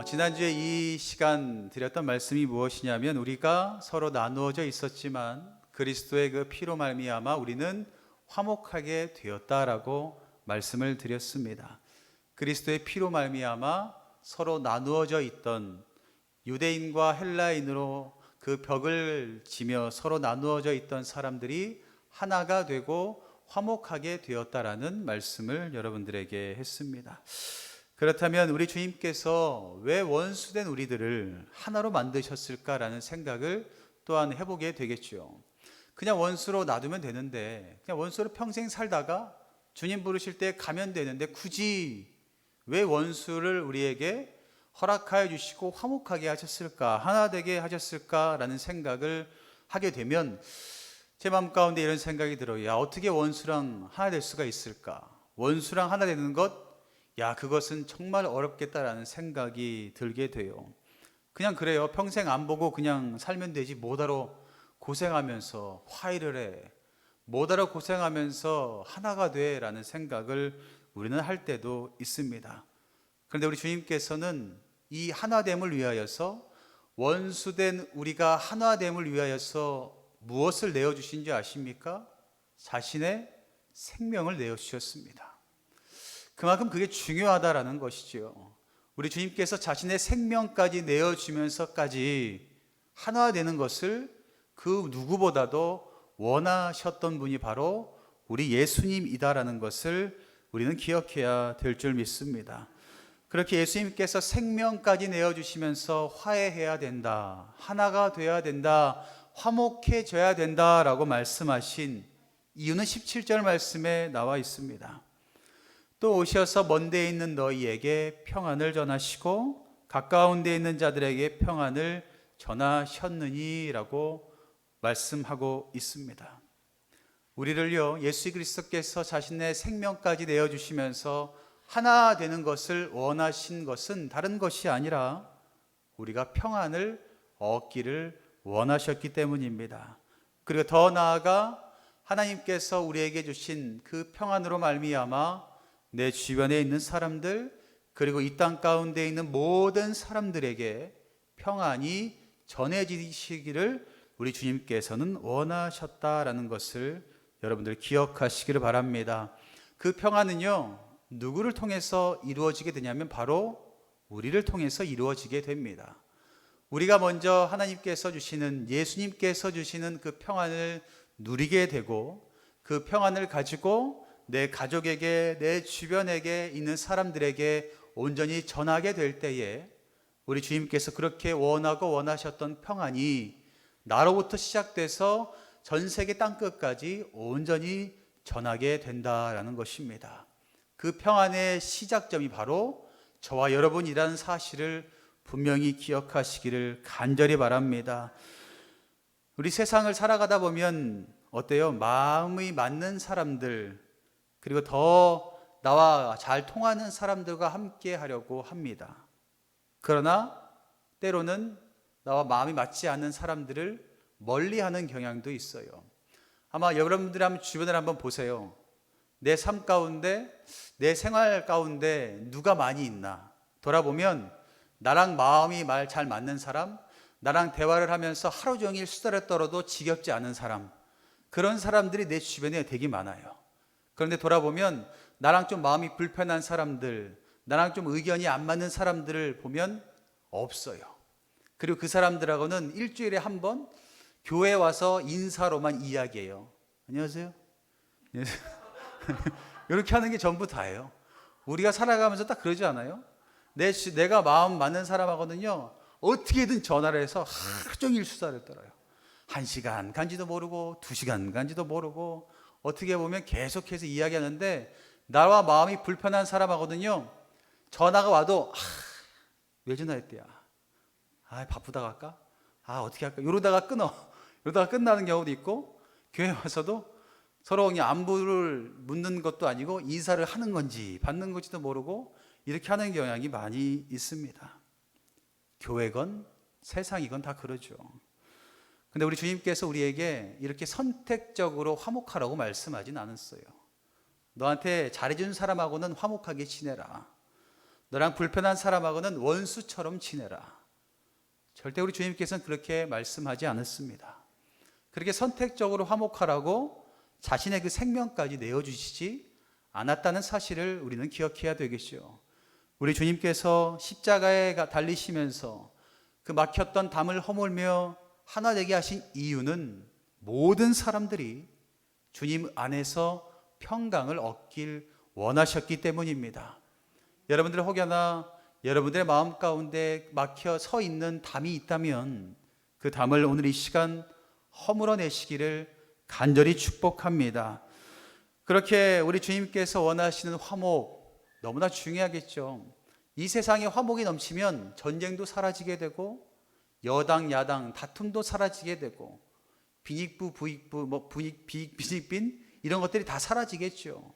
지난주에 이 시간 드렸던 말씀이 무엇이냐면, 우리가 서로 나누어져 있었지만 그리스도의 그 피로 말미암아 우리는 화목하게 되었다라고 말씀을 드렸습니다. 그리스도의 피로 말미암아 서로 나누어져 있던, 유대인과 헬라인으로 그 벽을 지며 서로 나누어져 있던 사람들이 하나가 되고 화목하게 되었다라는 말씀을 여러분들에게 했습니다. 그렇다면 우리 주님께서 왜 원수된 우리들을 하나로 만드셨을까라는 생각을 또한 해보게 되겠죠. 그냥 원수로 놔두면 되는데, 그냥 원수로 평생 살다가 주님 부르실 때 가면 되는데, 굳이 왜 원수를 우리에게 허락하여 주시고 화목하게 하셨을까, 하나 되게 하셨을까라는 생각을 하게 되면 제 마음 가운데 이런 생각이 들어요. 야, 어떻게 원수랑 하나 될 수가 있을까? 원수랑 하나 되는 것, 그것은 정말 어렵겠다라는 생각이 들게 돼요. 그냥 그래요. 평생 안 보고 그냥 살면 되지, 뭐하러 고생하면서 화해를 해, 뭐하러 고생하면서 하나가 돼 라는 생각을 우리는 할 때도 있습니다. 그런데 우리 주님께서는 이 하나됨을 위하여서, 원수된 우리가 하나됨을 위하여서 무엇을 내어주신 줄 아십니까? 자신의 생명을 내어주셨습니다. 그만큼 그게 중요하다라는 것이죠. 우리 주님께서 자신의 생명까지 내어주면서까지 하나 되는 것을 그 누구보다도 원하셨던 분이 바로 우리 예수님이다라는 것을 우리는 기억해야 될 줄 믿습니다. 그렇게 예수님께서 생명까지 내어주시면서 화해해야 된다, 하나가 되어야 된다, 화목해져야 된다라고 말씀하신 이유는 17절 말씀에 나와 있습니다. 또 오셔서 먼 데 있는 너희에게 평안을 전하시고 가까운 데 있는 자들에게 평안을 전하셨느니라고 말씀하고 있습니다. 우리를요, 예수 그리스도께서 자신의 생명까지 내어주시면서 하나 되는 것을 원하신 것은 다른 것이 아니라 우리가 평안을 얻기를 원하셨기 때문입니다. 그리고 더 나아가 하나님께서 우리에게 주신 그 평안으로 말미암아 내 주변에 있는 사람들, 그리고 이 땅 가운데 있는 모든 사람들에게 평안이 전해지시기를 우리 주님께서는 원하셨다라는 것을 여러분들 기억하시기를 바랍니다. 그 평안은요, 누구를 통해서 이루어지게 되냐면 바로 우리를 통해서 이루어지게 됩니다. 우리가 먼저 하나님께서 주시는, 예수님께서 주시는 그 평안을 누리게 되고, 그 평안을 가지고 내 가족에게, 내 주변에게 있는 사람들에게 온전히 전하게 될 때에 우리 주님께서 그렇게 원하고 원하셨던 평안이 나로부터 시작돼서 전 세계 땅끝까지 온전히 전하게 된다라는 것입니다. 그 평안의 시작점이 바로 저와 여러분이라는 사실을 분명히 기억하시기를 간절히 바랍니다. 우리 세상을 살아가다 보면 어때요? 마음이 맞는 사람들, 그리고 더 나와 잘 통하는 사람들과 함께 하려고 합니다. 그러나 때로는 나와 마음이 맞지 않는 사람들을 멀리하는 경향도 있어요. 아마 여러분들이 한번 주변을 한번 보세요. 내 삶 가운데, 내 생활 가운데 누가 많이 있나 돌아보면 나랑 마음이 잘 맞는 사람, 나랑 대화를 하면서 하루 종일 수다를 떨어도 지겹지 않은 사람, 그런 사람들이 내 주변에 되게 많아요. 그런데 돌아보면 나랑 좀 마음이 불편한 사람들, 나랑 좀 의견이 안 맞는 사람들을 보면 없어요. 그리고 그 사람들하고는 일주일에 한 번 교회 와서 인사로만 이야기해요. 안녕하세요. 안녕하세요. 이렇게 하는 게 전부 다예요. 우리가 살아가면서 딱 그러지 않아요? 내가 마음 맞는 사람하고는요, 어떻게든 전화를 해서 하루 종일 수다를 떨어요. 1시간 간지도 모르고 2시간 간지도 모르고, 어떻게 보면 계속해서 이야기하는데, 나와 마음이 불편한 사람하거든요, 전화가 와도 왜 전화했대야, 바쁘다가 할까, 어떻게 할까, 이러다가 끊어. 이러다가 끝나는 경우도 있고, 교회 와서도 서로 그냥 안부를 묻는 것도 아니고 인사를 하는 건지 받는 건지도 모르고 이렇게 하는 경향이 많이 있습니다. 교회건 세상이건 다 그러죠. 근데 우리 주님께서 우리에게 이렇게 선택적으로 화목하라고 말씀하진 않았어요. 너한테 잘해준 사람하고는 화목하게 지내라. 너랑 불편한 사람하고는 원수처럼 지내라. 절대 우리 주님께서는 그렇게 말씀하지 않았습니다. 그렇게 선택적으로 화목하라고 자신의 그 생명까지 내어주시지 않았다는 사실을 우리는 기억해야 되겠죠. 우리 주님께서 십자가에 달리시면서 그 막혔던 담을 허물며 하나 되게 하신 이유는 모든 사람들이 주님 안에서 평강을 얻길 원하셨기 때문입니다. 여러분들 혹여나 여러분들의 마음 가운데 막혀 서 있는 담이 있다면 그 담을 오늘 이 시간 허물어내시기를 간절히 축복합니다. 그렇게 우리 주님께서 원하시는 화목 너무나 중요하겠죠. 이 세상에 화목이 넘치면 전쟁도 사라지게 되고 여당 야당 다툼도 사라지게 되고 빈익부 부익부 빈익빈 이런 것들이 다 사라지겠죠.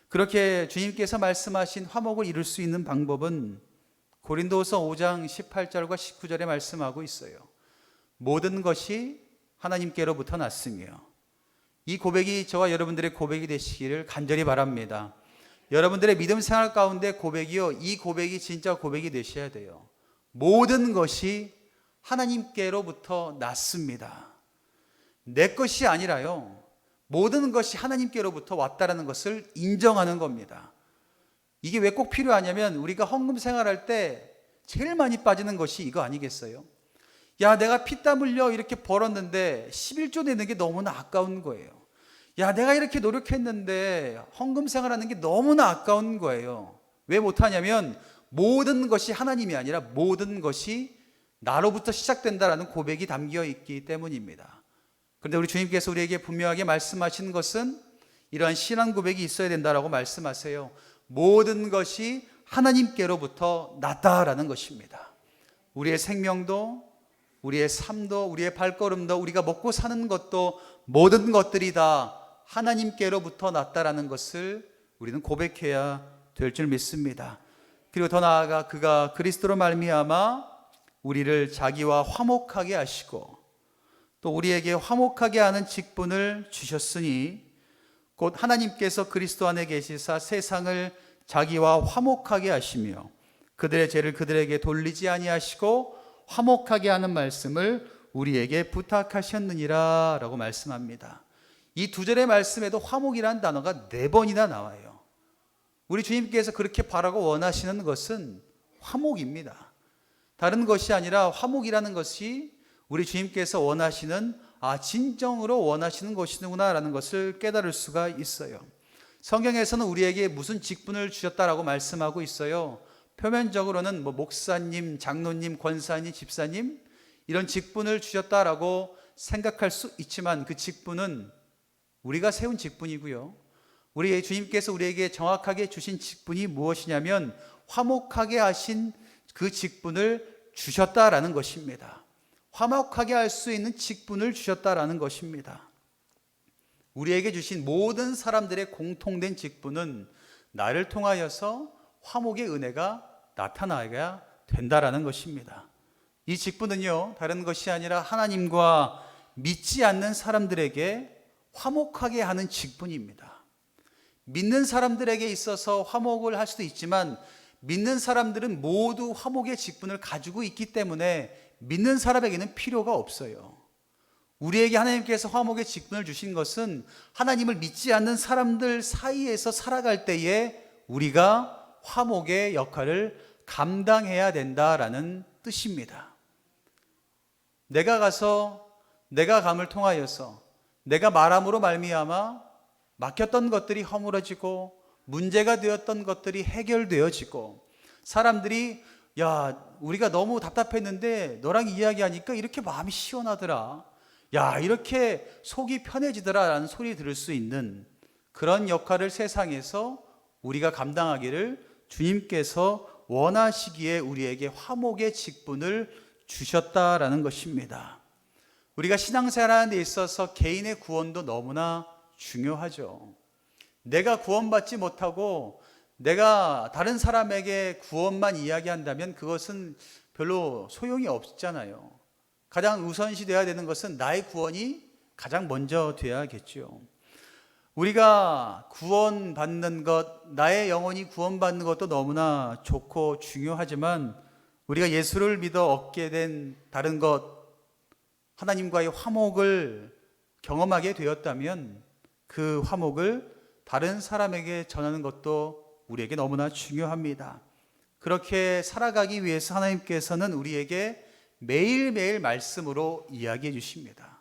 그렇게 주님께서 말씀하신 화목을 이룰 수 있는 방법은 고린도후서 5장 18절과 19절에 말씀하고 있어요. 모든 것이 하나님께로부터 났으며, 이 고백이 저와 여러분들의 고백이 되시기를 간절히 바랍니다. 여러분들의 믿음 생활 가운데 고백이요, 이 고백이 진짜 고백이 되셔야 돼요. 모든 것이 하나님께로부터 났습니다. 내 것이 아니라요, 모든 것이 하나님께로부터 왔다라는 것을 인정하는 겁니다. 이게 왜 꼭 필요하냐면 우리가 헌금 생활할 때 제일 많이 빠지는 것이 이거 아니겠어요? 야, 내가 피땀 흘려 이렇게 벌었는데 11조 내는 게 너무나 아까운 거예요. 야, 내가 이렇게 노력했는데 헌금 생활하는 게 너무나 아까운 거예요. 왜 못하냐면 모든 것이 하나님이 아니라 모든 것이 나로부터 시작된다라는 고백이 담겨 있기 때문입니다. 그런데 우리 주님께서 우리에게 분명하게 말씀하신 것은 이러한 신앙 고백이 있어야 된다라고 말씀하세요. 모든 것이 하나님께로부터 났다라는 것입니다. 우리의 생명도, 우리의 삶도, 우리의 발걸음도, 우리가 먹고 사는 것도 모든 것들이 다 하나님께로부터 났다라는 것을 우리는 고백해야 될 줄 믿습니다. 그리고 더 나아가 그가 그리스도로 말미암아 우리를 자기와 화목하게 하시고 또 우리에게 화목하게 하는 직분을 주셨으니 곧 하나님께서 그리스도 안에 계시사 세상을 자기와 화목하게 하시며 그들의 죄를 그들에게 돌리지 아니하시고 화목하게 하는 말씀을 우리에게 부탁하셨느니라 라고 말씀합니다. 이 두 절의 말씀에도 화목이라는 단어가 4번이나 나와요. 우리 주님께서 그렇게 바라고 원하시는 것은 화목입니다. 다른 것이 아니라 화목이라는 것이 우리 주님께서 원하시는, 진정으로 원하시는 것이구나 라는 것을 깨달을 수가 있어요. 성경에서는 우리에게 무슨 직분을 주셨다라고 말씀하고 있어요. 표면적으로는 목사님, 장로님, 권사님, 집사님 이런 직분을 주셨다라고 생각할 수 있지만 그 직분은 우리가 세운 직분이고요. 우리 주님께서 우리에게 정확하게 주신 직분이 무엇이냐면 화목하게 하신 그 직분을 주셨다라는 것입니다. 화목하게 할 수 있는 직분을 주셨다라는 것입니다. 우리에게 주신 모든 사람들의 공통된 직분은 나를 통하여서 화목의 은혜가 나타나야 된다라는 것입니다. 이 직분은요, 다른 것이 아니라 하나님과 믿지 않는 사람들에게 화목하게 하는 직분입니다. 믿는 사람들에게 있어서 화목을 할 수도 있지만 믿는 사람들은 모두 화목의 직분을 가지고 있기 때문에 믿는 사람에게는 필요가 없어요. 우리에게 하나님께서 화목의 직분을 주신 것은 하나님을 믿지 않는 사람들 사이에서 살아갈 때에 우리가 화목의 역할을 감당해야 된다라는 뜻입니다. 내가 가서 내가 감을 통하여서 내가 말함으로 말미암아 막혔던 것들이 허물어지고 문제가 되었던 것들이 해결되어지고 사람들이 야, 우리가 너무 답답했는데 너랑 이야기하니까 이렇게 마음이 시원하더라. 야, 이렇게 속이 편해지더라 라는 소리 들을 수 있는 그런 역할을 세상에서 우리가 감당하기를 주님께서 원하시기에 우리에게 화목의 직분을 주셨다라는 것입니다. 우리가 신앙생활하는 데 있어서 개인의 구원도 너무나 중요하죠. 내가 구원받지 못하고 내가 다른 사람에게 구원만 이야기한다면 그것은 별로 소용이 없잖아요. 가장 우선시 되어야 되는 것은 나의 구원이 가장 먼저 되어야겠죠. 우리가 구원받는 것, 나의 영혼이 구원받는 것도 너무나 좋고 중요하지만 우리가 예수를 믿어 얻게 된 다른 것, 하나님과의 화목을 경험하게 되었다면 그 화목을 다른 사람에게 전하는 것도 우리에게 너무나 중요합니다. 그렇게 살아가기 위해서 하나님께서는 우리에게 매일매일 말씀으로 이야기해 주십니다.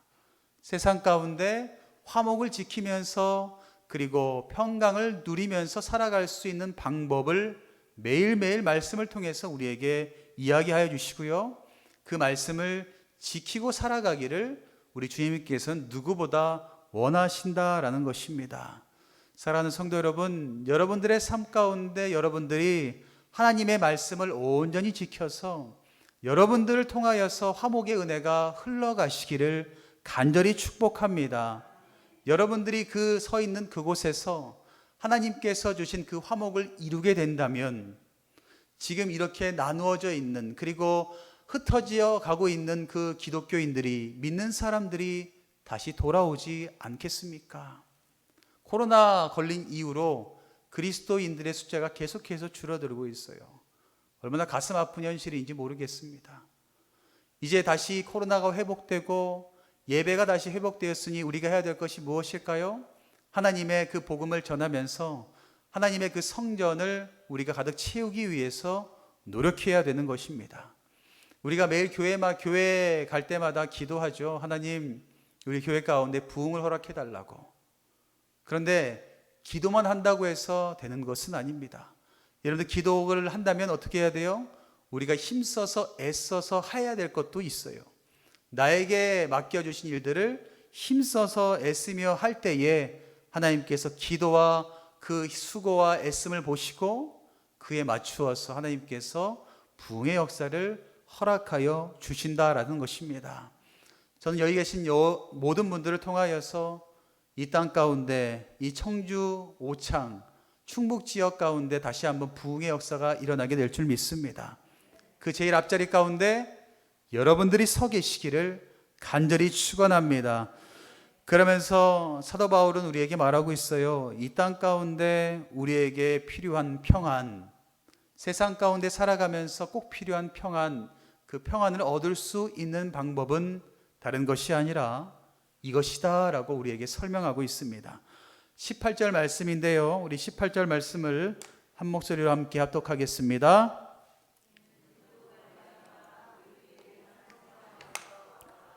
세상 가운데 화목을 지키면서 그리고 평강을 누리면서 살아갈 수 있는 방법을 매일매일 말씀을 통해서 우리에게 이야기하여 주시고요. 그 말씀을 지키고 살아가기를 우리 주님께서는 누구보다 원하신다라는 것입니다. 사랑하는 성도 여러분, 여러분들의 삶 가운데 여러분들이 하나님의 말씀을 온전히 지켜서 여러분들을 통하여서 화목의 은혜가 흘러가시기를 간절히 축복합니다. 여러분들이 그 서 있는 그곳에서 하나님께서 주신 그 화목을 이루게 된다면 지금 이렇게 나누어져 있는 그리고 흩어져 가고 있는 그 기독교인들이, 믿는 사람들이 다시 돌아오지 않겠습니까? 코로나 걸린 이후로 그리스도인들의 숫자가 계속해서 줄어들고 있어요. 얼마나 가슴 아픈 현실인지 모르겠습니다. 이제 다시 코로나가 회복되고 예배가 다시 회복되었으니 우리가 해야 될 것이 무엇일까요? 하나님의 그 복음을 전하면서 하나님의 그 성전을 우리가 가득 채우기 위해서 노력해야 되는 것입니다. 우리가 매일 교회 갈 때마다 기도하죠. 하나님, 우리 교회 가운데 부흥을 허락해 달라고. 그런데 기도만 한다고 해서 되는 것은 아닙니다. 여러분들 기도를 한다면 어떻게 해야 돼요? 우리가 힘써서 애써서 해야 될 것도 있어요. 나에게 맡겨주신 일들을 힘써서 애쓰며 할 때에 하나님께서 기도와 그 수고와 애씀을 보시고 그에 맞추어서 하나님께서 부흥의 역사를 허락하여 주신다라는 것입니다. 저는 여기 계신 모든 분들을 통하여서 이 땅 가운데 이 청주 오창 충북 지역 가운데 다시 한번 부흥의 역사가 일어나게 될 줄 믿습니다. 그 제일 앞자리 가운데 여러분들이 서 계시기를 간절히 축원합니다. 그러면서 사도 바울은 우리에게 말하고 있어요. 이 땅 가운데 우리에게 필요한 평안, 세상 가운데 살아가면서 꼭 필요한 평안, 그 평안을 얻을 수 있는 방법은 다른 것이 아니라 이것이다 라고 우리에게 설명하고 있습니다. 18절 말씀인데요. 우리 18절 말씀을 한 목소리로 함께 합독하겠습니다.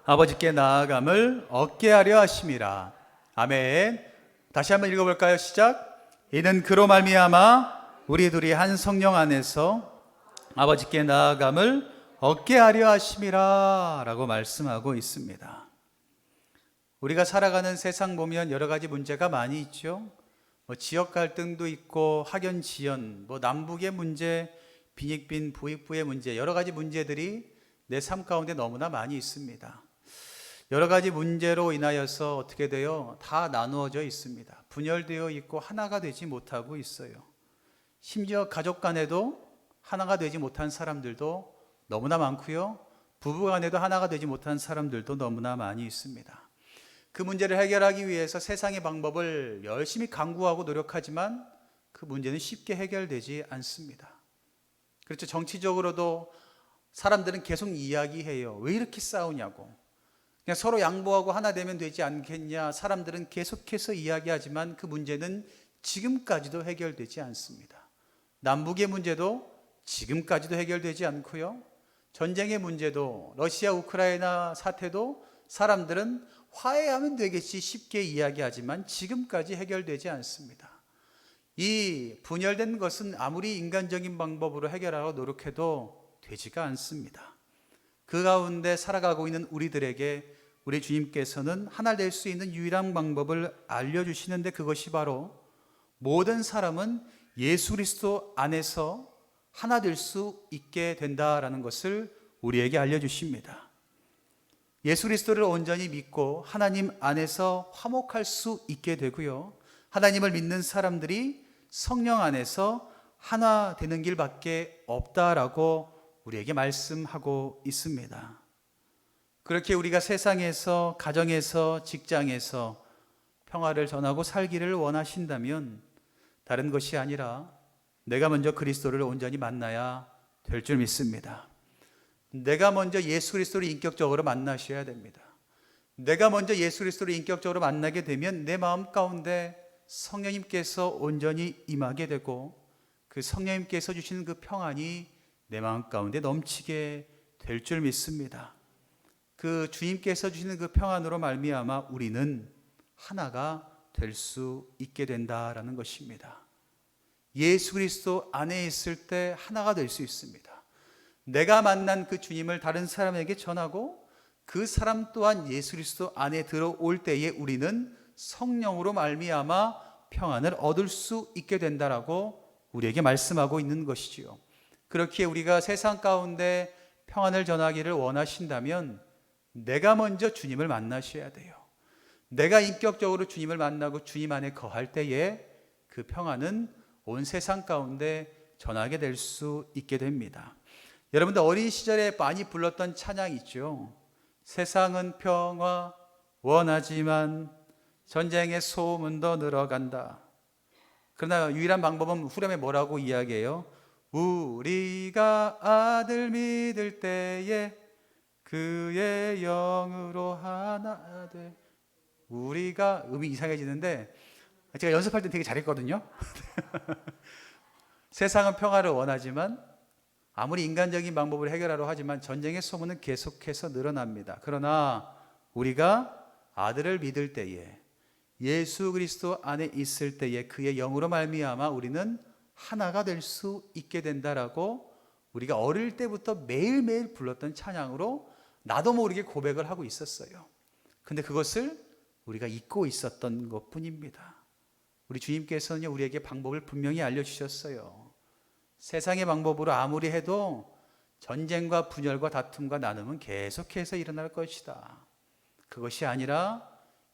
아버지께 나아감을 얻게 하려 하심이라. 아멘. 다시 한번 읽어볼까요? 시작. 이는 그로 말미암아 우리 둘이 한 성령 안에서 아버지께 나아감을 얻게 하려 하심이라 라고 말씀하고 있습니다. 우리가 살아가는 세상 보면 여러 가지 문제가 많이 있죠. 지역 갈등도 있고 학연 지연, 남북의 문제, 빈익빈 부익부의 문제, 여러 가지 문제들이 내 삶 가운데 너무나 많이 있습니다. 여러 가지 문제로 인하여서 어떻게 돼요? 다 나누어져 있습니다. 분열되어 있고 하나가 되지 못하고 있어요. 심지어 가족 간에도 하나가 되지 못한 사람들도 너무나 많고요. 부부 간에도 하나가 되지 못한 사람들도 너무나 많이 있습니다. 그 문제를 해결하기 위해서 세상의 방법을 열심히 강구하고 노력하지만 그 문제는 쉽게 해결되지 않습니다. 그렇죠. 정치적으로도 사람들은 계속 이야기해요. 왜 이렇게 싸우냐고. 그냥 서로 양보하고 하나 되면 되지 않겠냐. 사람들은 계속해서 이야기하지만 그 문제는 지금까지도 해결되지 않습니다. 남북의 문제도 지금까지도 해결되지 않고요. 전쟁의 문제도 러시아 우크라이나 사태도 사람들은 화해하면 되겠지 쉽게 이야기하지만 지금까지 해결되지 않습니다. 이 분열된 것은 아무리 인간적인 방법으로 해결하려고 노력해도 되지가 않습니다. 그 가운데 살아가고 있는 우리들에게 우리 주님께서는 하나 될 수 있는 유일한 방법을 알려주시는데 그것이 바로 모든 사람은 예수 그리스도 안에서 하나 될 수 있게 된다라는 것을 우리에게 알려주십니다. 예수 그리스도를 온전히 믿고 하나님 안에서 화목할 수 있게 되고요. 하나님을 믿는 사람들이 성령 안에서 하나 되는 길밖에 없다라고 우리에게 말씀하고 있습니다. 그렇게 우리가 세상에서, 가정에서, 직장에서 평화를 전하고 살기를 원하신다면 다른 것이 아니라 내가 먼저 그리스도를 온전히 만나야 될 줄 믿습니다. 내가 먼저 예수 그리스도를 인격적으로 만나셔야 됩니다. 내가 먼저 예수 그리스도를 인격적으로 만나게 되면 내 마음 가운데 성령님께서 온전히 임하게 되고 그 성령님께서 주시는 그 평안이 내 마음 가운데 넘치게 될 줄 믿습니다. 그 주님께서 주시는 그 평안으로 말미암아 우리는 하나가 될 수 있게 된다라는 것입니다. 예수 그리스도 안에 있을 때 하나가 될 수 있습니다. 내가 만난 그 주님을 다른 사람에게 전하고 그 사람 또한 예수 그리스도 안에 들어올 때에 우리는 성령으로 말미암아 평안을 얻을 수 있게 된다라고 우리에게 말씀하고 있는 것이지요. 그렇기에 우리가 세상 가운데 평안을 전하기를 원하신다면 내가 먼저 주님을 만나셔야 돼요. 내가 인격적으로 주님을 만나고 주님 안에 거할 때에 그 평안은 온 세상 가운데 전하게 될 수 있게 됩니다. 여러분들 어린 시절에 많이 불렀던 찬양 있죠. 세상은 평화 원하지만 전쟁의 소문도 늘어간다. 그러나 유일한 방법은 후렴에 뭐라고 이야기해요? 우리가 아들 믿을 때에 그의 영으로 하나 돼. 우리가 음이 이상해지는데 제가 연습할 때 되게 잘했거든요. 세상은 평화를 원하지만 아무리 인간적인 방법으로 해결하려 하지만 전쟁의 소문은 계속해서 늘어납니다. 그러나 우리가 아들을 믿을 때에 예수 그리스도 안에 있을 때에 그의 영으로 말미암아 우리는 하나가 될 수 있게 된다라고 우리가 어릴 때부터 매일매일 불렀던 찬양으로 나도 모르게 고백을 하고 있었어요. 근데 그것을 우리가 잊고 있었던 것뿐입니다. 우리 주님께서는 우리에게 방법을 분명히 알려주셨어요. 세상의 방법으로 아무리 해도 전쟁과 분열과 다툼과 나눔은 계속해서 일어날 것이다. 그것이 아니라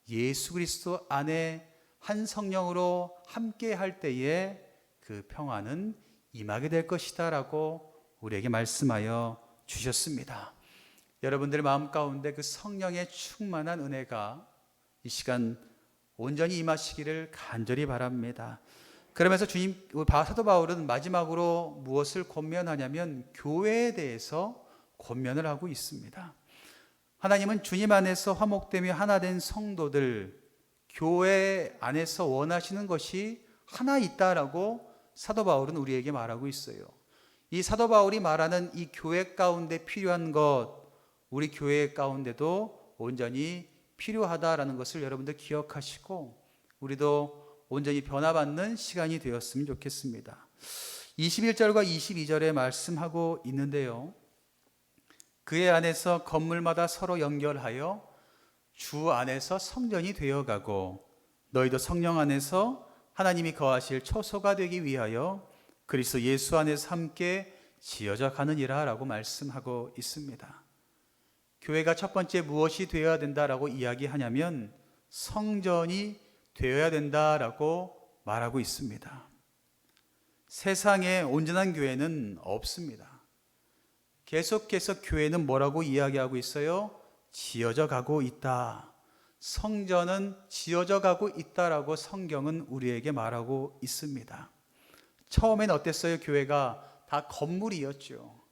예수 그리스도 안에 한 성령으로 함께 할 때에 그 평안은 임하게 될 것이다 라고 우리에게 말씀하여 주셨습니다. 여러분들 마음 가운데 그 성령의 충만한 은혜가 이 시간 온전히 임하시기를 간절히 바랍니다. 그러면서 사도 바울은 마지막으로 무엇을 권면하냐면 교회에 대해서 권면을 하고 있습니다. 하나님은 주님 안에서 화목되며 하나 된 성도들, 교회 안에서 원하시는 것이 하나 있다라고 사도 바울은 우리에게 말하고 있어요. 이 사도 바울이 말하는 이 교회 가운데 필요한 것, 우리 교회 가운데도 온전히 필요하다라는 것을 여러분들 기억하시고 우리도 온전히 변화받는 시간이 되었으면 좋겠습니다. 21절과 22절에 말씀하고 있는데요. 그의 안에서 건물마다 서로 연결하여 주 안에서 성전이 되어가고 너희도 성령 안에서 하나님이 거하실 초소가 되기 위하여 그리스도 예수 안에서 함께 지어져 가느니라 라고 말씀하고 있습니다. 교회가 첫 번째 무엇이 되어야 된다라고 이야기하냐면 성전이 되어야 된다라고 말하고 있습니다. 세상에 온전한 교회는 없습니다. 계속해서 교회는 뭐라고 이야기하고 있어요? 지어져 가고 있다. 성전은 지어져 가고 있다라고 성경은 우리에게 말하고 있습니다. 처음엔 어땠어요? 교회가 다 건물이었죠.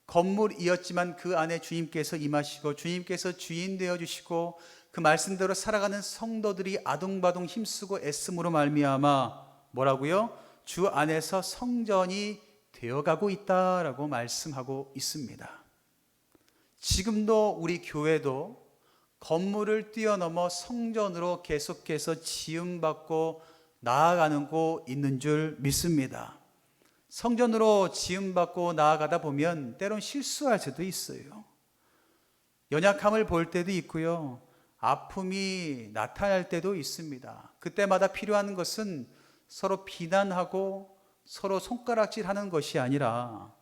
건물이었지만 그 안에 주님께서 임하시고 주님께서 주인 되어주시고 그 말씀대로 살아가는 성도들이 아둥바둥 힘쓰고 애씀으로 말미암아 뭐라고요? 주 안에서 성전이 되어가고 있다라고 말씀하고 있습니다. 지금도 우리 교회도 건물을 뛰어넘어 성전으로 계속해서 지음받고 나아가고 있는 줄 믿습니다. 성전으로 지음받고 나아가다 보면 때론 실수할 수도 있어요. 연약함을 볼 때도 있고요. 아픔이 나타날 때도 있습니다. 그때마다 필요한 것은 서로 비난하고 서로 손가락질하는 것이 아니라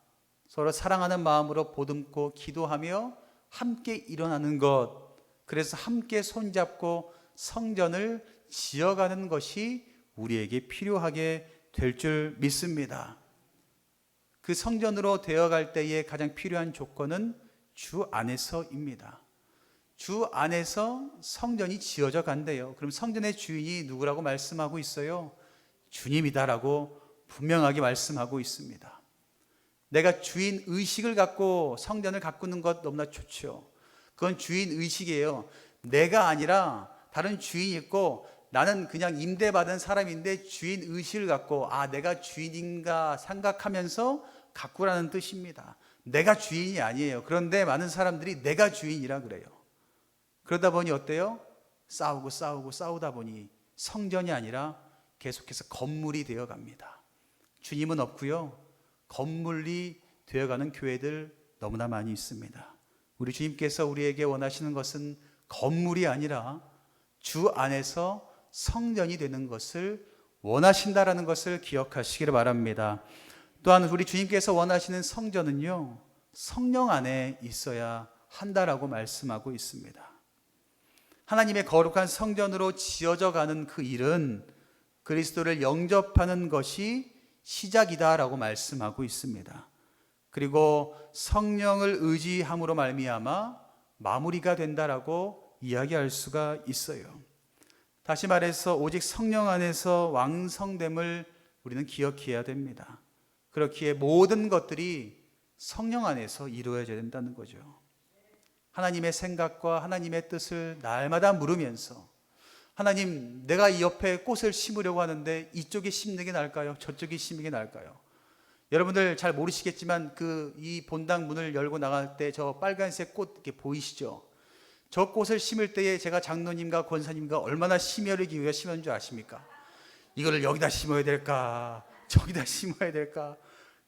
서로 사랑하는 마음으로 보듬고 기도하며 함께 일어나는 것, 그래서 함께 손잡고 성전을 지어가는 것이 우리에게 필요하게 될 줄 믿습니다. 그 성전으로 되어갈 때에 가장 필요한 조건은 주 안에서입니다. 주 안에서 성전이 지어져 간대요. 그럼 성전의 주인이 누구라고 말씀하고 있어요? 주님이다라고 분명하게 말씀하고 있습니다. 내가 주인 의식을 갖고 성전을 가꾸는 것 너무나 좋죠. 그건 주인 의식이에요. 내가 아니라 다른 주인이 있고 나는 그냥 임대받은 사람인데 주인 의식을 갖고 내가 주인인가 생각하면서 가꾸라는 뜻입니다. 내가 주인이 아니에요. 그런데 많은 사람들이 내가 주인이라 그래요. 그러다 보니 어때요? 싸우다 보니 성전이 아니라 계속해서 건물이 되어 갑니다. 주님은 없고요. 건물이 되어가는 교회들 너무나 많이 있습니다. 우리 주님께서 우리에게 원하시는 것은 건물이 아니라 주 안에서 성전이 되는 것을 원하신다라는 것을 기억하시기를 바랍니다. 또한 우리 주님께서 원하시는 성전은요, 성령 안에 있어야 한다라고 말씀하고 있습니다. 하나님의 거룩한 성전으로 지어져 가는 그 일은 그리스도를 영접하는 것이 시작이다라고 말씀하고 있습니다. 그리고 성령을 의지함으로 말미암아 마무리가 된다라고 이야기할 수가 있어요. 다시 말해서 오직 성령 안에서 왕성됨을 우리는 기억해야 됩니다. 그렇기에 모든 것들이 성령 안에서 이루어져야 된다는 거죠. 하나님의 생각과 하나님의 뜻을 날마다 물으면서 하나님, 내가 이 옆에 꽃을 심으려고 하는데 이쪽에 심는 게 나을까요? 저쪽에 심는 게 나을까요? 여러분들 잘 모르시겠지만 이 본당 문을 열고 나갈 때 저 빨간색 꽃 이렇게 보이시죠? 저 꽃을 심을 때에 제가 장로님과 권사님과 얼마나 심혈을 기울여 심은 줄 아십니까? 이거를 여기다 심어야 될까? 저기다 심어야 될까?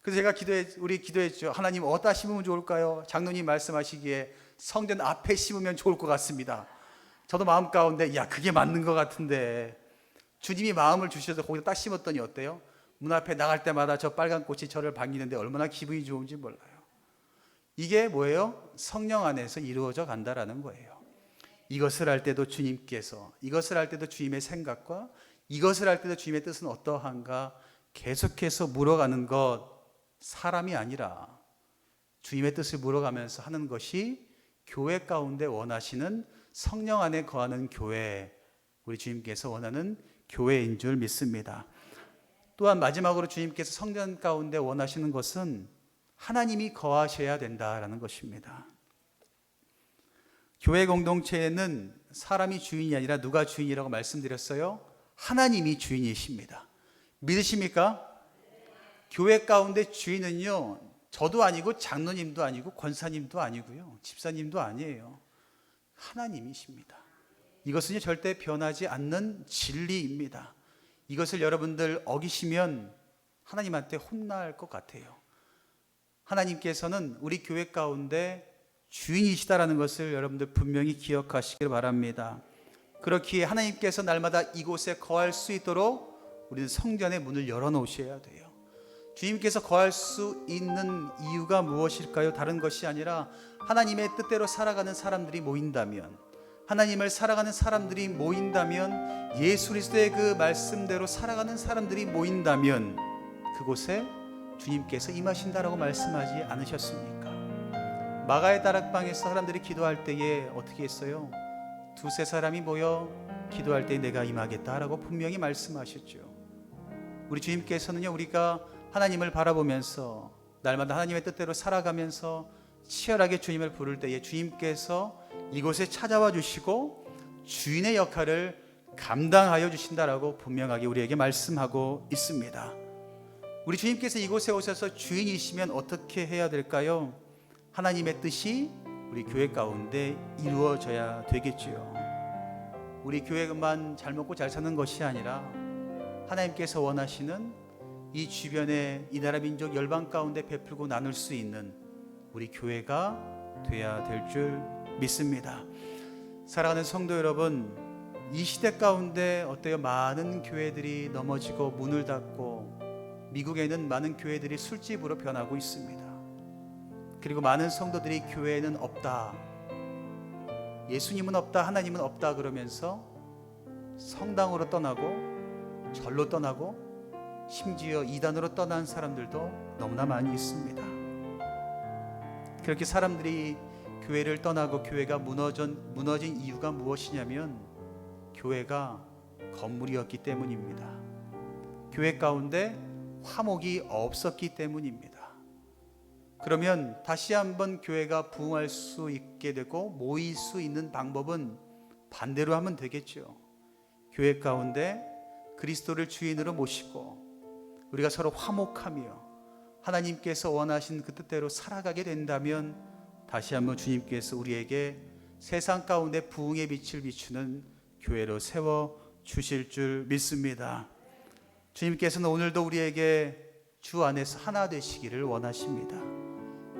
그래서 제가 우리 기도했죠. 하나님 어디다 심으면 좋을까요? 장로님 말씀하시기에 성전 앞에 심으면 좋을 것 같습니다. 저도 마음 가운데 그게 맞는 것 같은데 주님이 마음을 주셔서 거기다 딱 심었더니 어때요? 문 앞에 나갈 때마다 저 빨간 꽃이 저를 반기는데 얼마나 기분이 좋은지 몰라요. 이게 뭐예요? 성령 안에서 이루어져 간다라는 거예요. 이것을 할 때도 주님께서, 이것을 할 때도 주님의 생각과 이것을 할 때도 주님의 뜻은 어떠한가 계속해서 물어가는 것, 사람이 아니라 주님의 뜻을 물어가면서 하는 것이 교회 가운데 원하시는 성령 안에 거하는 교회, 우리 주님께서 원하는 교회인 줄 믿습니다. 또한 마지막으로 주님께서 성전 가운데 원하시는 것은 하나님이 거하셔야 된다라는 것입니다. 교회 공동체에는 사람이 주인이 아니라 누가 주인이라고 말씀드렸어요? 하나님이 주인이십니다. 믿으십니까? 교회 가운데 주인은요, 저도 아니고 장로님도 아니고 권사님도 아니고요, 집사님도 아니에요. 하나님이십니다. 이것은 절대 변하지 않는 진리입니다. 이것을 여러분들 어기시면 하나님한테 혼날 것 같아요. 하나님께서는 우리 교회 가운데 주인이시다라는 것을 여러분들 분명히 기억하시길 바랍니다. 그렇기에 하나님께서 날마다 이곳에 거할 수 있도록 우리는 성전의 문을 열어놓으셔야 돼요. 주님께서 거할 수 있는 이유가 무엇일까요? 다른 것이 아니라 하나님의 뜻대로 살아가는 사람들이 모인다면, 하나님을 살아가는 사람들이 모인다면, 예수 그리스도의 그 말씀대로 살아가는 사람들이 모인다면 그곳에 주님께서 임하신다라고 말씀하지 않으셨습니까? 마가의 다락방에서 사람들이 기도할 때에 어떻게 했어요? 두세 사람이 모여 기도할 때 내가 임하겠다라고 분명히 말씀하셨죠. 우리 주님께서는요, 우리가 하나님을 바라보면서 날마다 하나님의 뜻대로 살아가면서 치열하게 주님을 부를 때에 주님께서 이곳에 찾아와 주시고 주인의 역할을 감당하여 주신다라고 분명하게 우리에게 말씀하고 있습니다. 우리 주님께서 이곳에 오셔서 주인이시면 어떻게 해야 될까요? 하나님의 뜻이 우리 교회 가운데 이루어져야 되겠지요. 우리 교회만 잘 먹고 잘 사는 것이 아니라 하나님께서 원하시는 이 주변의 이 나라 민족 열방 가운데 베풀고 나눌 수 있는 우리 교회가 돼야 될 줄 믿습니다. 사랑하는 성도 여러분, 이 시대 가운데 어때요? 많은 교회들이 넘어지고 문을 닫고 미국에는 많은 교회들이 술집으로 변하고 있습니다. 그리고 많은 성도들이 교회에는 없다, 예수님은 없다, 하나님은 없다 그러면서 성당으로 떠나고 절로 떠나고 심지어 이단으로 떠난 사람들도 너무나 많이 있습니다. 그렇게 사람들이 교회를 떠나고 교회가 무너진 이유가 무엇이냐면 교회가 건물이었기 때문입니다. 교회 가운데 화목이 없었기 때문입니다. 그러면 다시 한번 교회가 부흥할 수 있게 되고 모일 수 있는 방법은 반대로 하면 되겠죠. 교회 가운데 그리스도를 주인으로 모시고 우리가 서로 화목하며 하나님께서 원하신 그 뜻대로 살아가게 된다면 다시 한번 주님께서 우리에게 세상 가운데 부흥의 빛을 비추는 교회로 세워 주실 줄 믿습니다. 주님께서는 오늘도 우리에게 주 안에서 하나 되시기를 원하십니다.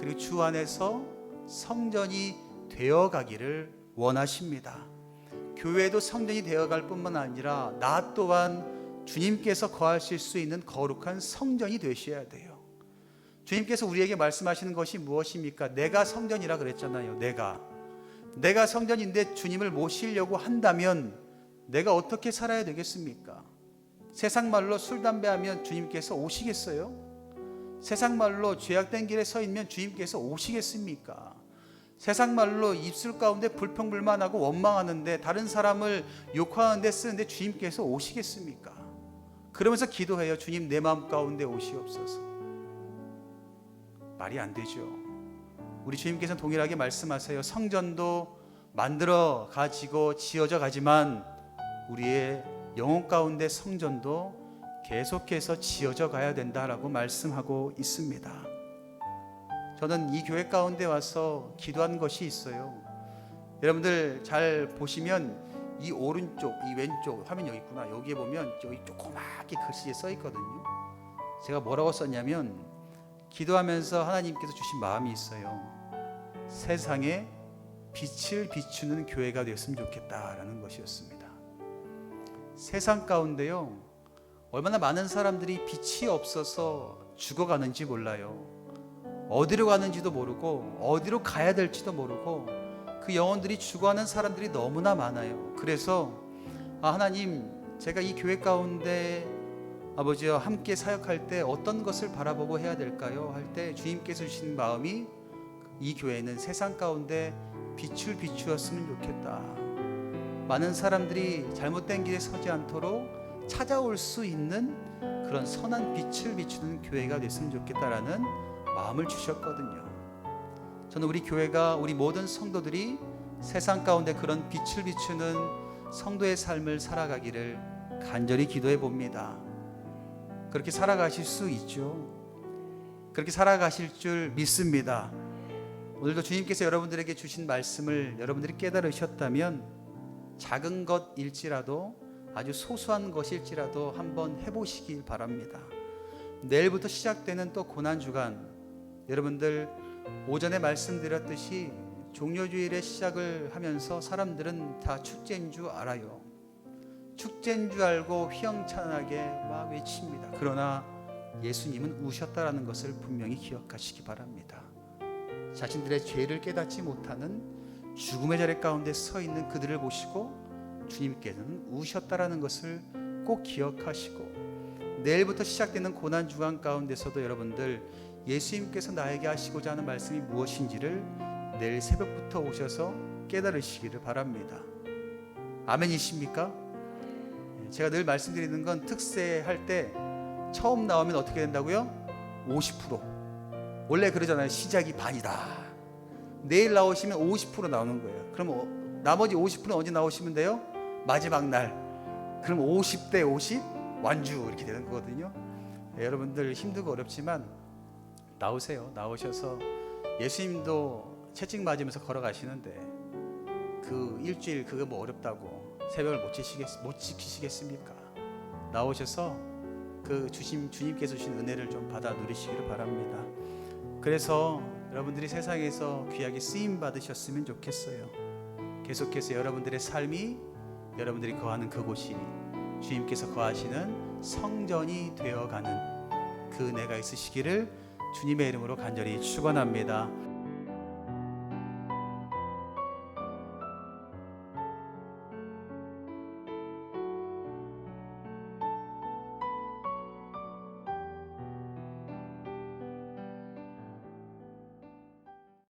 그리고 주 안에서 성전이 되어가기를 원하십니다. 교회도 성전이 되어갈 뿐만 아니라 나 또한 주님께서 거하실 수 있는 거룩한 성전이 되셔야 돼요. 주님께서 우리에게 말씀하시는 것이 무엇입니까? 내가 성전이라 그랬잖아요. 내가 성전인데 주님을 모시려고 한다면 내가 어떻게 살아야 되겠습니까? 세상 말로 술, 담배 하면 주님께서 오시겠어요? 세상 말로 죄악된 길에 서 있으면 주님께서 오시겠습니까? 세상 말로 입술 가운데 불평불만하고 원망하는데 다른 사람을 욕하는데 쓰는데 주님께서 오시겠습니까? 그러면서 기도해요. 주님 내 마음 가운데 오시옵소서. 말이 안 되죠. 우리 주님께서는 동일하게 말씀하세요. 성전도 만들어 가지고 지어져 가지만 우리의 영혼 가운데 성전도 계속해서 지어져 가야 된다라고 말씀하고 있습니다. 저는 이 교회 가운데 와서 기도한 것이 있어요. 여러분들 잘 보시면 이 오른쪽, 이 왼쪽 화면 여기 있구나. 여기에 보면 여기 조그맣게 글씨에 써 있거든요. 제가 뭐라고 썼냐면 기도하면서 하나님께서 주신 마음이 있어요. 세상에 빛을 비추는 교회가 되었으면 좋겠다라는 것이었습니다. 세상 가운데요, 얼마나 많은 사람들이 빛이 없어서 죽어가는지 몰라요. 어디로 가는지도 모르고 어디로 가야 될지도 모르고 그 영혼들이 죽어가는 사람들이 너무나 많아요. 그래서 하나님, 제가 이 교회 가운데 아버지와 함께 사역할 때 어떤 것을 바라보고 해야 될까요? 할 때 주님께서 주신 마음이 이 교회는 세상 가운데 빛을 비추었으면 좋겠다. 많은 사람들이 잘못된 길에 서지 않도록 찾아올 수 있는 그런 선한 빛을 비추는 교회가 됐으면 좋겠다라는 마음을 주셨거든요. 저는 우리 교회가, 우리 모든 성도들이 세상 가운데 그런 빛을 비추는 성도의 삶을 살아가기를 간절히 기도해 봅니다. 그렇게 살아가실 수 있죠. 그렇게 살아가실 줄 믿습니다. 오늘도 주님께서 여러분들에게 주신 말씀을 여러분들이 깨달으셨다면 작은 것일지라도 아주 소소한 것일지라도 한번 해보시길 바랍니다. 내일부터 시작되는 또 고난주간, 여러분들 오전에 말씀드렸듯이 종료주일의 시작을 하면서 사람들은 다 축제인 줄 알아요. 축제인 줄 알고 휘영찬하게 막 외칩니다. 그러나 예수님은 우셨다라는 것을 분명히 기억하시기 바랍니다. 자신들의 죄를 깨닫지 못하는 죽음의 자리 가운데 서 있는 그들을 보시고 주님께서는 우셨다라는 것을 꼭 기억하시고, 내일부터 시작되는 고난주간 가운데서도 여러분들 예수님께서 나에게 하시고자 하는 말씀이 무엇인지를 내일 새벽부터 오셔서 깨달으시기를 바랍니다. 아멘이십니까? 제가 늘 말씀드리는 건 특세할 때 처음 나오면 어떻게 된다고요? 50%. 원래 그러잖아요. 시작이 반이다. 내일 나오시면 50% 나오는 거예요. 그럼 나머지 50%는 언제 나오시면 돼요? 마지막 날. 그럼 50대 50 완주 이렇게 되는 거거든요. 여러분들 힘들고 어렵지만 나오세요. 나오셔서 예수님도 채찍 맞으면서 걸어가시는데 그 일주일 그거 뭐 어렵다고 새벽을 못 지키시겠습니까? 나오셔서 그 주님께서 주신 은혜를 좀 받아 누리시기를 바랍니다. 그래서 여러분들이 세상에서 귀하게 쓰임 받으셨으면 좋겠어요. 계속해서 여러분들의 삶이, 여러분들이 거하는 그곳이 주님께서 거하시는 성전이 되어가는 그 은혜가 있으시기를 주님의 이름으로 간절히 축원합니다.